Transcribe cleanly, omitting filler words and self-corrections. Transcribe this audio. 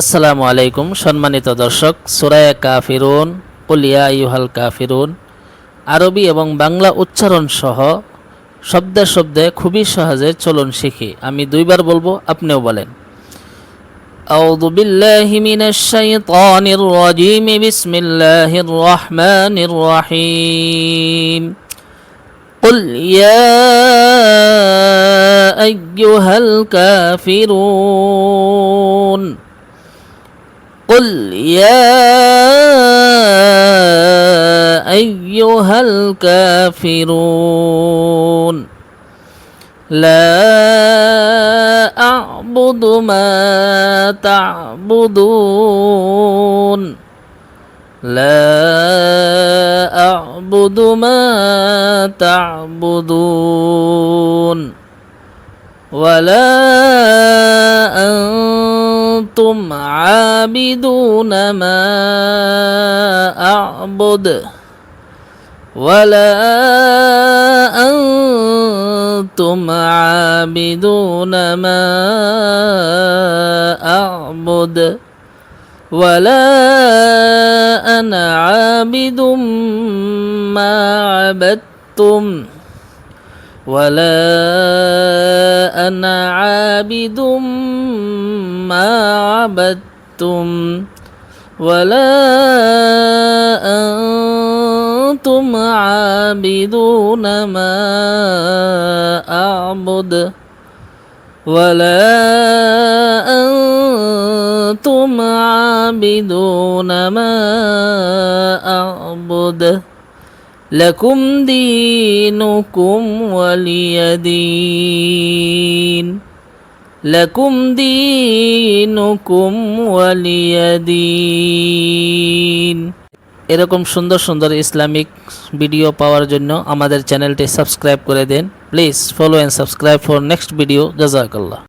আসসালামু আলাইকুম সম্মানিত দর্শক, সূরা কাফিরুন, কুল ইয়া আইয়ুহাল কাফিরুন আরবি এবং বাংলা উচ্চারণ সহ শব্দে শব্দে খুবই সহজে চলুন শিখি। আমি দুইবার বলবো, আপনিও বলেন। আউযু বিল্লাহি মিনাশ শাইতানির রাজীম, বিসমিল্লাহির রহমানির রহিম। কুল ইয়া আইয়ুহাল কাফিরুন। قل يا أيها الكافرون لا أعبد ما تعبدون لا أعبد ما تعبدون ولا أنتم عابدون ما أعبد ولا أنتم عابدون ما أعبد ولا أنا عابد ما عبدتم ولا أنا عابد ما عبدتم ولا أنتم عابدون ما أعبد ولا أنتم عابدون ما أعبد لكم دينكم ولي دين لكم دينكم ولي دين। এরকম সুন্দর সুন্দর ইসলামিক ভিডিও পাওয়ার জন্য আমাদের চ্যানেলটি সাবস্ক্রাইব করে দেন। Please follow and subscribe for next video. জাযাকাল্লাহ।